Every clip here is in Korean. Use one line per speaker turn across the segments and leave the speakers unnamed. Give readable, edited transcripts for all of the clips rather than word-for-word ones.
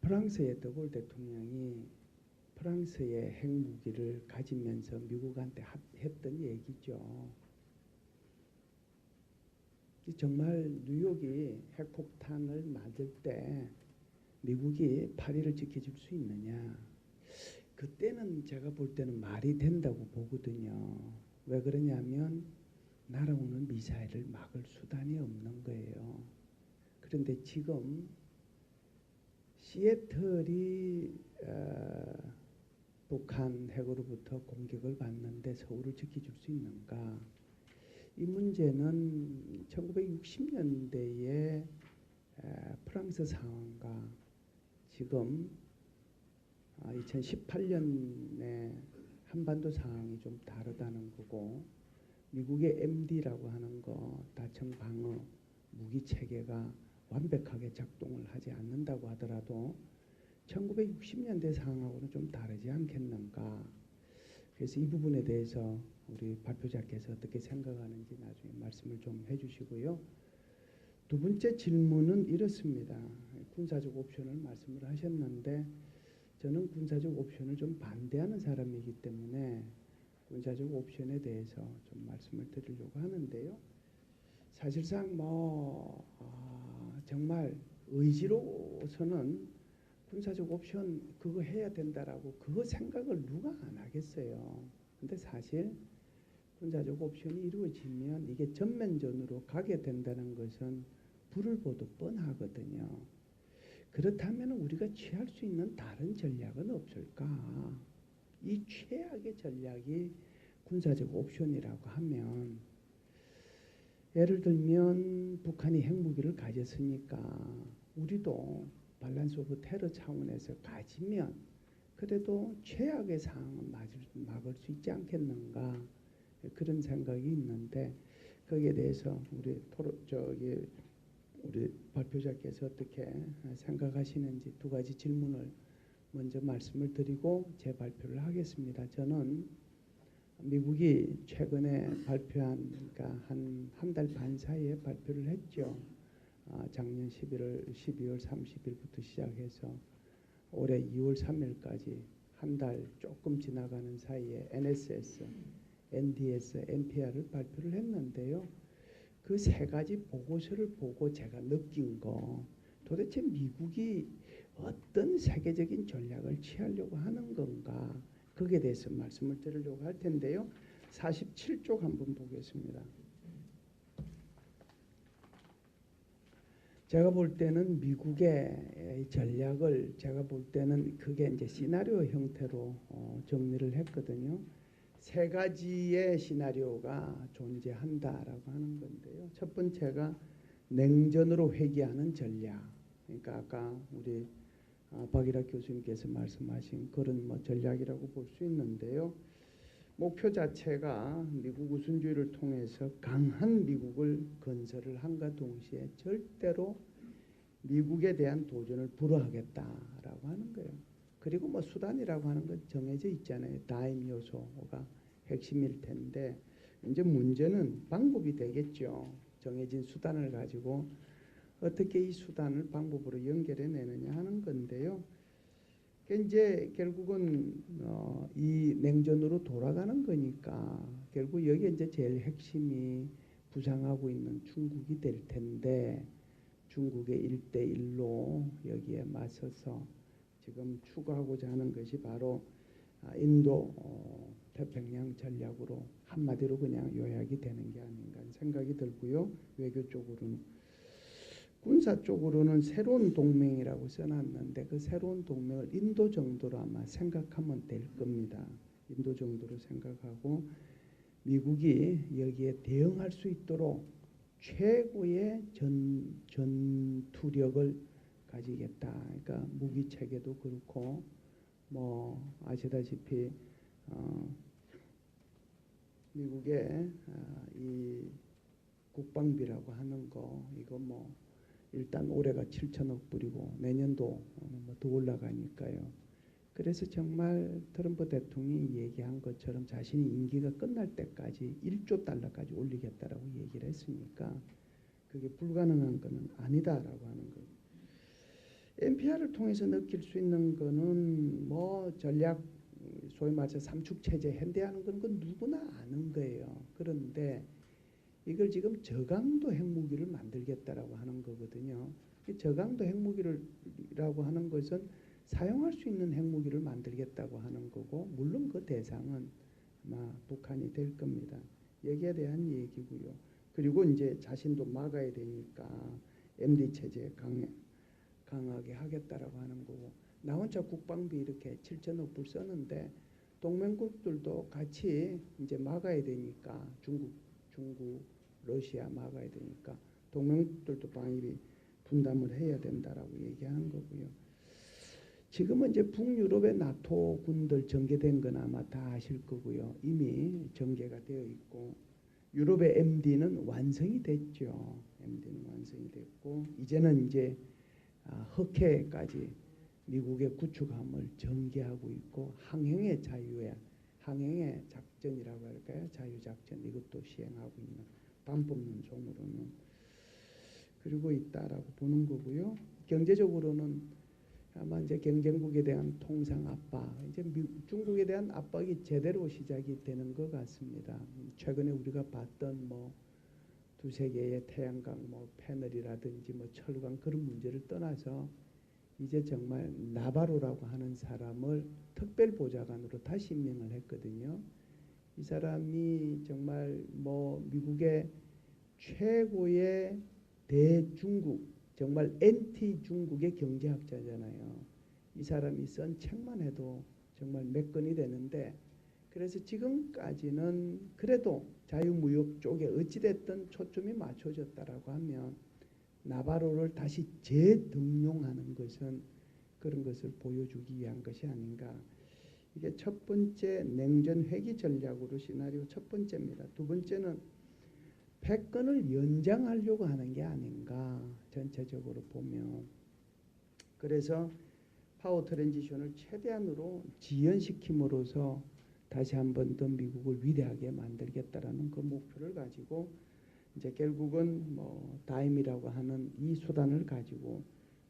프랑스의 드골 대통령이 프랑스의 핵무기를 가지면서 미국한테 했던 얘기죠. 정말 뉴욕이 핵폭탄을 맞을 때 미국이 파리를 지켜줄 수 있느냐. 그때는 제가 볼 때는 말이 된다고 보거든요. 왜 그러냐면 날아오는 미사일을 막을 수단이 없는 거예요. 그런데 지금 시애틀이 북한 핵으로부터 공격을 받는데 서울을 지켜줄 수 있는가? 이 문제는 1960년대의 프랑스 상황과 지금 2018년의 한반도 상황이 좀 다르다는 거고, 미국의 MD라고 하는 거, 다층 방어 무기 체계가 완벽하게 작동을 하지 않는다고 하더라도 1960년대 상황하고는 좀 다르지 않겠는가. 그래서 이 부분에 대해서 우리 발표자께서 어떻게 생각하는지 나중에 말씀을 좀 해주시고요. 두 번째 질문은 이렇습니다. 군사적 옵션을 말씀을 하셨는데 저는 군사적 옵션을 좀 반대하는 사람이기 때문에 군사적 옵션에 대해서 좀 말씀을 드리려고 하는데요. 사실상 정말 의지로서는 군사적 옵션 그거 해야 된다라고 그거 생각을 누가 안 하겠어요. 근데 사실 군사적 옵션이 이루어지면 이게 전면전으로 가게 된다는 것은 불을 보듯 뻔하거든요. 그렇다면 우리가 취할 수 있는 다른 전략은 없을까? 이 최악의 전략이 군사적 옵션이라고 하면, 예를 들면 북한이 핵무기를 가졌으니까 우리도 밸런스 오브 테러 차원에서 가지면 그래도 최악의 상황은 막을 수 있지 않겠는가, 그런 생각이 있는데 거기에 대해서 우리 발표자께서 어떻게 생각하시는지 두 가지 질문을 먼저 말씀을 드리고 제 발표를 하겠습니다. 저는 미국이 최근에 발표한, 그러니까 한 달 반 사이에 발표를 했죠. 작년 12월 30일부터 시작해서 올해 2월 3일까지 한 달 조금 지나가는 사이에 NSS, NDS, NPR을 발표를 했는데요. 그 세 가지 보고서를 보고 제가 느낀 거, 도대체 미국이 어떤 세계적인 전략을 취하려고 하는 건가, 거기에 대해서 말씀을 드리려고 할 텐데요. 47쪽 한번 보겠습니다. 제가 볼 때는 미국의 전략을 제가 볼 때는 그게 이제 시나리오 형태로 정리를 했거든요. 세 가지의 시나리오가 존재한다라고 하는 건데요. 첫 번째가 냉전으로 회귀하는 전략. 그러니까 아까 우리 박일학 교수님께서 말씀하신 그런 전략이라고 볼 수 있는데요. 목표 자체가 미국 우선주의를 통해서 강한 미국을 건설을 함과 동시에 절대로 미국에 대한 도전을 불허하겠다라고 하는 거예요. 그리고 수단이라고 하는 건 정해져 있잖아요. 다임 요소가 핵심일 텐데, 이제 문제는 방법이 되겠죠. 정해진 수단을 가지고 어떻게 이 수단을 방법으로 연결해내느냐 하는 건데요. 이제 결국은 이 냉전으로 돌아가는 거니까 결국 여기에 이제 제일 핵심이 부상하고 있는 중국이 될 텐데, 중국의 1대1로 여기에 맞서서 지금 추구하고자 하는 것이 바로 인도 태평양 전략으로 한마디로 그냥 요약이 되는 게 아닌가 생각이 들고요. 외교 쪽으로는, 군사 쪽으로는 새로운 동맹이라고 써놨는데 그 새로운 동맹을 인도 정도로 아마 생각하면 될 겁니다. 인도 정도로 생각하고 미국이 여기에 대응할 수 있도록 최고의 전투력을 가지겠다. 그러니까 무기 체계도 그렇고 아시다시피 미국의 이 국방비라고 하는 거, 이거 일단 올해가 7천억 불이고 내년도 더 올라가니까요. 그래서 정말 트럼프 대통령이 얘기한 것처럼 자신이 임기가 끝날 때까지 1조 달러까지 올리겠다라고 얘기를 했으니까 그게 불가능한 것은 아니다라고 하는 거예요. NPR을 통해서 느낄 수 있는 거는 뭐 전략 소위 말해서 삼축 체제 현대하는 건 누구나 아는 거예요. 그런데 이걸 지금 저강도 핵무기를 만들겠다라고 하는 거거든요. 저강도 핵무기라고 하는 것은 사용할 수 있는 핵무기를 만들겠다고 하는 거고, 물론 그 대상은 아마 북한이 될 겁니다. 여기에 대한 얘기고요. 그리고 이제 자신도 막아야 되니까 MD 체제 강하게 하겠다라고 하는 거고, 나 혼자 국방비 이렇게 7천억 불 썼는데 동맹국들도 같이 이제 막아야 되니까 중국, 러시아 막아야 되니까 동맹국들도 방위비 분담을 해야 된다라고 얘기하는 거고요. 지금은 이제 북유럽의 나토 군들 전개된 건 아마 다 아실 거고요. 이미 전개가 되어 있고, 유럽의 MD는 완성이 됐죠. MD는 완성이 됐고, 이제는 이제 흑해까지 미국의 구축함을 전개하고 있고, 항행의 작전이라고 할까요? 자유작전, 이것도 시행하고 있는, 반 뽑는 종으로는 그리고 있다라고 보는 거고요. 경제적으로는 아마 이제 경쟁국에 대한 통상 압박, 이제 중국에 대한 압박이 제대로 시작이 되는 것 같습니다. 최근에 우리가 봤던 뭐 두세 개의 태양광 뭐 패널이라든지 뭐 철강 그런 문제를 떠나서 이제 정말 나바로라고 하는 사람을 특별보좌관으로 다시 임명을 했거든요. 이 사람이 정말 뭐 미국의 최고의 대중국, 정말 엔티 중국의 경제학자잖아요. 이 사람이 쓴 책만 해도 정말 몇 건이 되는데, 그래서 지금까지는 그래도 자유무역 쪽에 어찌됐든 초점이 맞춰졌다라고 하면 나바로를 다시 재등용하는 것은 그런 것을 보여주기 위한 것이 아닌가. 이게 첫 번째 냉전 회귀 전략으로 시나리오 첫 번째입니다. 두 번째는 패권을 연장하려고 하는 게 아닌가, 전체적으로 보면. 그래서 파워 트랜지션을 최대한으로 지연시킴으로써 다시 한 번 더 미국을 위대하게 만들겠다라는 그 목표를 가지고 이제 결국은 뭐 다임이라고 하는 이 수단을 가지고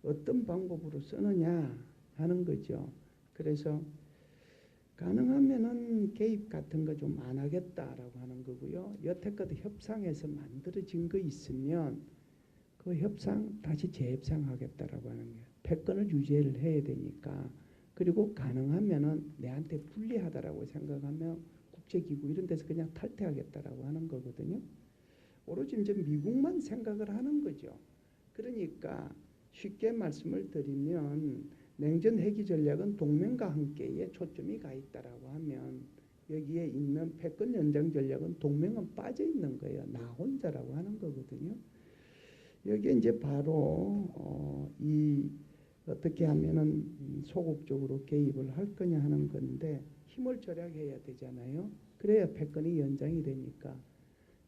어떤 방법으로 쓰느냐 하는 거죠. 그래서 가능하면은 개입 같은 거 좀 안 하겠다라고 하는 거고요. 여태껏 협상에서 만들어진 거 있으면 그 협상 다시 재협상하겠다라고 하는 거예요. 패권을 유지를 해야 되니까. 그리고 가능하면은 내한테 불리하다라고 생각하면 국제기구 이런 데서 그냥 탈퇴하겠다라고 하는 거거든요. 오로지 이제 미국만 생각을 하는 거죠. 그러니까 쉽게 말씀을 드리면 냉전 회귀 전략은 동맹과 함께에 초점이 가 있다라고 하면, 여기에 있는 패권 연장 전략은 동맹은 빠져 있는 거예요. 나 혼자라고 하는 거거든요. 여기에 이제 바로 이 어떻게 하면은 소극적으로 개입을 할 거냐 하는 건데, 힘을 절약해야 되잖아요. 그래야 패권이 연장이 되니까.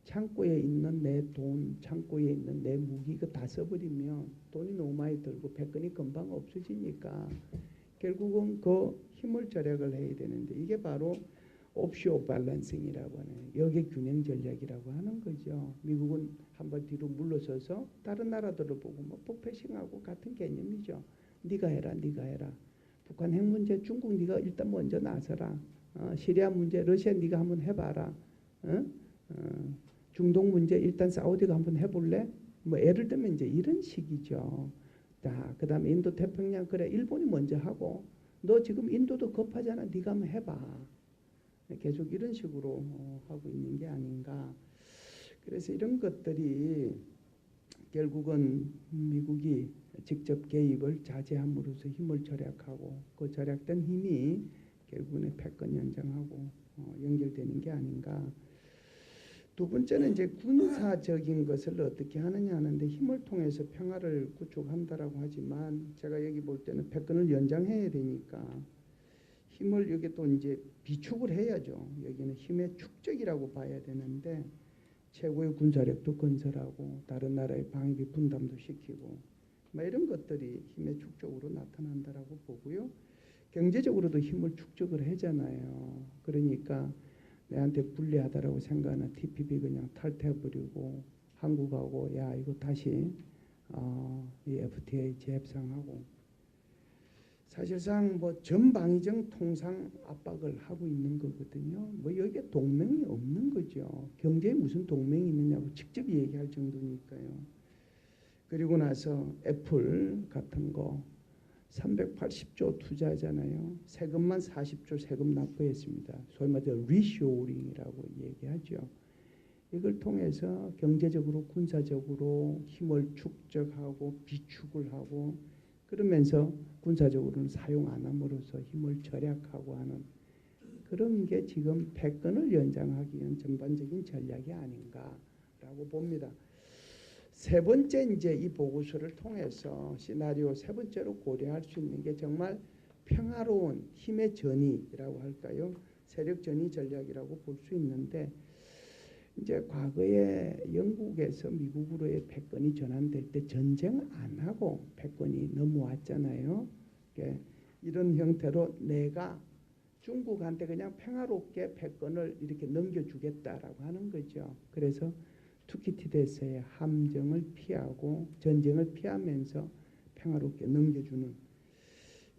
창고에 있는 내 돈, 창고에 있는 내 무기 이거 다 써버리면 돈이 너무 많이 들고 패권이 금방 없어지니까 결국은 그 힘을 절약을 해야 되는데, 이게 바로 옵쇼 밸런싱이라고 하는 역의 균형 전략이라고 하는 거죠. 미국은 한번 뒤로 물러서서 다른 나라들을 보고 뭐 폭패싱하고 같은 개념이죠. 네가 해라, 네가 해라. 북한 핵 문제 중국 네가 일단 먼저 나서라. 시리아 문제 러시아 네가 한번 해봐라. 중동 문제 일단 사우디가 한번 해볼래? 뭐 예를 들면 이제 이런 식이죠. 자, 그다음에 인도 태평양 그래 일본이 먼저 하고, 너 지금 인도도 급하잖아. 네가 한번 해봐. 계속 이런 식으로 하고 있는 게 아닌가. 그래서 이런 것들이 결국은 미국이 직접 개입을 자제함으로써 힘을 절약하고, 그 절약된 힘이 결국은 패권 연장하고 연결되는 게 아닌가. 두 번째는 이제 군사적인 것을 어떻게 하느냐 하는데, 힘을 통해서 평화를 구축한다라고 하지만 제가 여기 볼 때는 패권을 연장해야 되니까 힘을 여기 또 이제 비축을 해야죠. 여기는 힘의 축적이라고 봐야 되는데, 최고의 군사력도 건설하고 다른 나라의 방위비 분담도 시키고 뭐 이런 것들이 힘의 축적으로 나타난다라고 보고요. 경제적으로도 힘을 축적을 하잖아요. 그러니까 내한테 불리하다라고 생각하는 TPP 그냥 탈퇴해버리고 한국하고 야 이거 다시 이 FTA 재협상하고 사실상 뭐 전방위적 통상 압박을 하고 있는 거거든요. 뭐 여기에 동맹이 없는 거죠. 경제에 무슨 동맹이 있느냐고 직접 얘기할 정도니까요. 그리고 나서 애플 같은 거 380조 투자하잖아요. 세금만 40조 세금 납부했습니다. 소위 말해서 리쇼어링이라고 얘기하죠. 이걸 통해서 경제적으로 군사적으로 힘을 축적하고 비축을 하고 그러면서 군사적으로는 사용 안 함으로써 힘을 절약하고 하는 그런 게 지금 패권을 연장하기 위한 전반적인 전략이 아닌가라고 봅니다. 세 번째 이제 이 보고서를 통해서 시나리오 세 번째로 고려할 수 있는 게 정말 평화로운 힘의 전이라고 할까요? 세력 전이 전략이라고 볼 수 있는데 이제 과거에 영국에서 미국으로의 패권이 전환될 때 전쟁 안 하고 패권이 넘어왔잖아요. 그러니까 이런 형태로 내가 중국한테 그냥 평화롭게 패권을 이렇게 넘겨주겠다라고 하는 거죠. 그래서 투키티데스의 함정을 피하고 전쟁을 피하면서 평화롭게 넘겨주는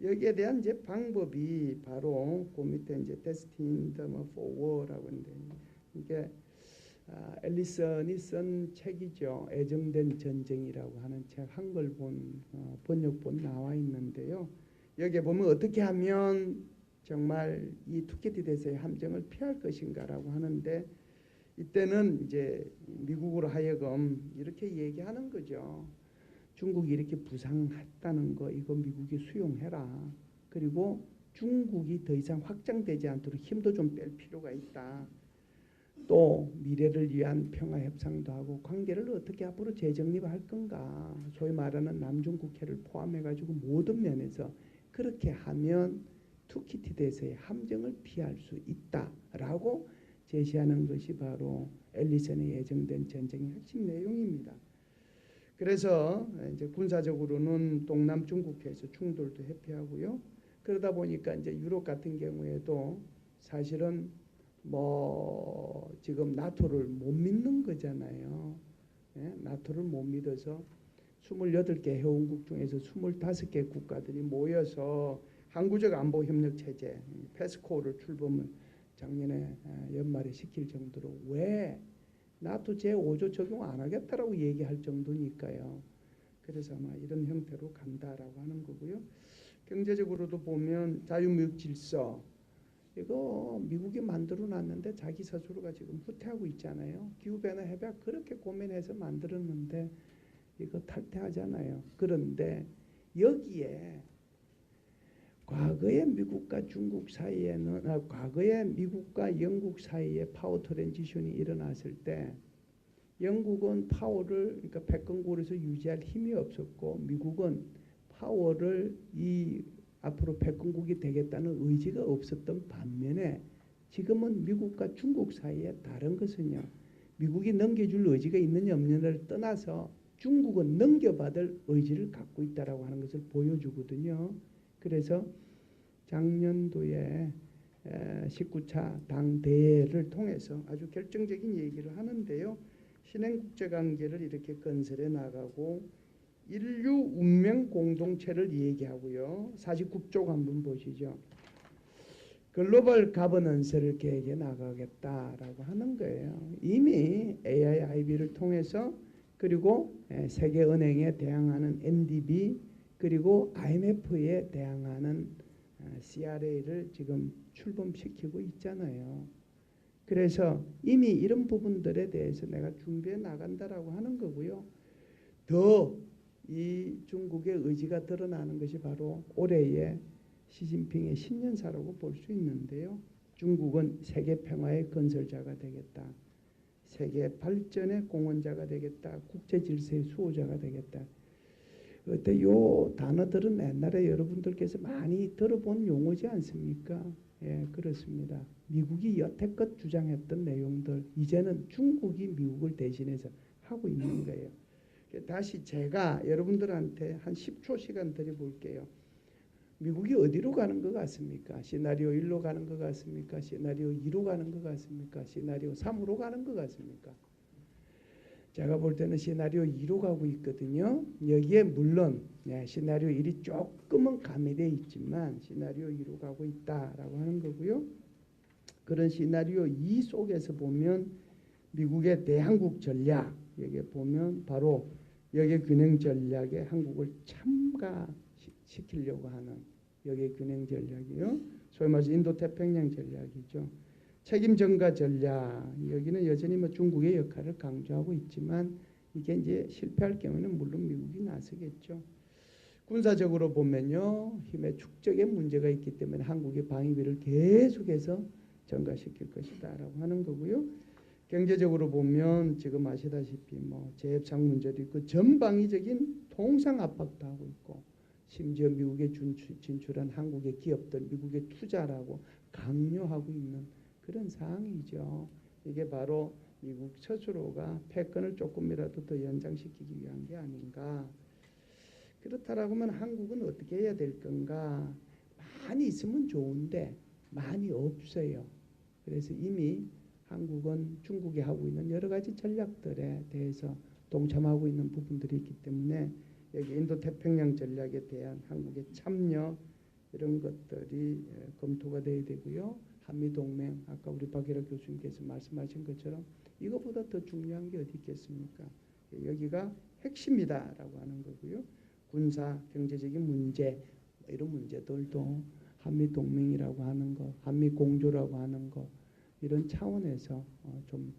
여기에 대한 이제 방법이 바로 그 밑에 이제 Destined for War라고 하는데 이게 앨리슨이 쓴 책이죠. 애정된 전쟁이라고 하는 책 한글본 번역본 나와 있는데요. 여기에 보면 어떻게 하면 정말 이 투키티데스의 함정을 피할 것인가라고 하는데 이때는 이제 미국으로 하여금 이렇게 얘기하는 거죠. 중국이 이렇게 부상했다는 거 이거 미국이 수용해라. 그리고 중국이 더 이상 확장되지 않도록 힘도 좀 뺄 필요가 있다. 또 미래를 위한 평화 협상도 하고 관계를 어떻게 앞으로 재정립할 건가. 소위 말하는 남중국해를 포함해가지고 모든 면에서 그렇게 하면 투키티데스의 함정을 피할 수 있다라고 제시하는 것이 바로 앨리슨의 예정된 전쟁의 핵심 내용입니다. 그래서 이제 군사적으로는 동남 중국해에서 충돌도 회피하고요. 그러다 보니까 이제 유럽 같은 경우에도 사실은 뭐 지금 나토를 못 믿는 거잖아요. 예? 나토를 못 믿어서 28개 회원국 중에서 25개 국가들이 모여서 항구적 안보 협력 체제 페스코를 출범을 작년에 연말에 시킬 정도로 왜 나토 제5조 적용 안 하겠다라고 얘기할 정도니까요. 그래서 아마 이런 형태로 간다라고 하는 거고요. 경제적으로도 보면 자유무역 질서 이거 미국이 만들어 놨는데 자기 스스로가 지금 후퇴하고 있잖아요. 기후변화 협약 그렇게 고민해서 만들었는데 이거 탈퇴하잖아요. 그런데 여기에 과거의 미국과 중국 사이에는 과거의 미국과 영국 사이에 파워 트랜지션이 일어났을 때 영국은 파워를 그러니까 패권국으로서 유지할 힘이 없었고 미국은 파워를 이 앞으로 패권국이 되겠다는 의지가 없었던 반면에 지금은 미국과 중국 사이에 다른 것은요. 미국이 넘겨줄 의지가 있느냐 없느냐를 떠나서 중국은 넘겨받을 의지를 갖고 있다라고 하는 것을 보여주거든요. 그래서 작년도에 19차 당대회를 통해서 아주 결정적인 얘기를 하는데요. 신행국제관계를 이렇게 건설해 나가고 인류 운명 공동체를 얘기하고요. 49쪽 한번 보시죠. 글로벌 가버넌스를 계획해 나가겠다라고 하는 거예요. 이미 AIIB를 통해서 그리고 세계은행에 대항하는 NDB 그리고 IMF에 대항하는 CRA를 지금 출범시키고 있잖아요. 그래서 이미 이런 부분들에 대해서 내가 준비해 나간다라고 하는 거고요. 더 이 중국의 의지가 드러나는 것이 바로 올해의 시진핑의 신년사라고 볼 수 있는데요. 중국은 세계 평화의 건설자가 되겠다. 세계 발전의 공헌자가 되겠다. 국제 질서의 수호자가 되겠다. 어때 요 단어들은 옛날에 여러분들께서 많이 들어본 용어지 않습니까? 예, 그렇습니다. 미국이 여태껏 주장했던 내용들 이제는 중국이 미국을 대신해서 하고 있는 거예요. 다시 제가 여러분들한테 한 10초 시간 드려볼게요. 미국이 어디로 가는 것 같습니까? 시나리오 1로 가는 것 같습니까? 시나리오 2로 가는 것 같습니까? 시나리오 3으로 가는 것 같습니까? 제가 볼 때는 시나리오 2로 가고 있거든요. 여기에 물론 시나리오 1이 조금은 가미되어 있지만 시나리오 2로 가고 있다라고 하는 거고요. 그런 시나리오 2 속에서 보면 미국의 대한국 전략, 여기에 보면 바로 역의 균형 전략에 한국을 참가시키려고 하는 역의 균형 전략이요. 소위 말해서 인도태평양 전략이죠. 책임 전가 전략, 여기는 여전히 뭐 중국의 역할을 강조하고 있지만 이게 이제 실패할 경우에는 물론 미국이 나서겠죠. 군사적으로 보면요, 힘의 축적에 문제가 있기 때문에 한국의 방위비를 계속해서 전가시킬 것이다라고 하는 거고요. 경제적으로 보면 지금 아시다시피 뭐 재협상 문제도 있고 전방위적인 통상 압박도 하고 있고 심지어 미국에 진출한 한국의 기업들 미국에 투자라고 강요하고 있는 그런 상황이죠. 이게 바로 미국 스스로가 패권을 조금이라도 더 연장시키기 위한 게 아닌가. 그렇다라고 하면 한국은 어떻게 해야 될 건가. 많이 있으면 좋은데 많이 없어요. 그래서 이미 한국은 중국이 하고 있는 여러 가지 전략들에 대해서 동참하고 있는 부분들이 있기 때문에 여기 인도태평양 전략에 대한 한국의 참여 이런 것들이 검토가 돼야 되고요. 한미동맹 아까 우리 박일학 교수님께서 말씀하신 것처럼 이것보다 더 중요한 게 어디 있겠습니까? 여기가 핵심이다라고 하는 거고요. 군사 경제적인 문제 이런 문제들도 한미동맹이라고 하는 거 한미공조라고 하는 거 이런 차원에서 좀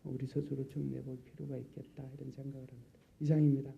우리 스스로 정리해 볼 필요가 있겠다 이런 생각을 합니다. 이상입니다.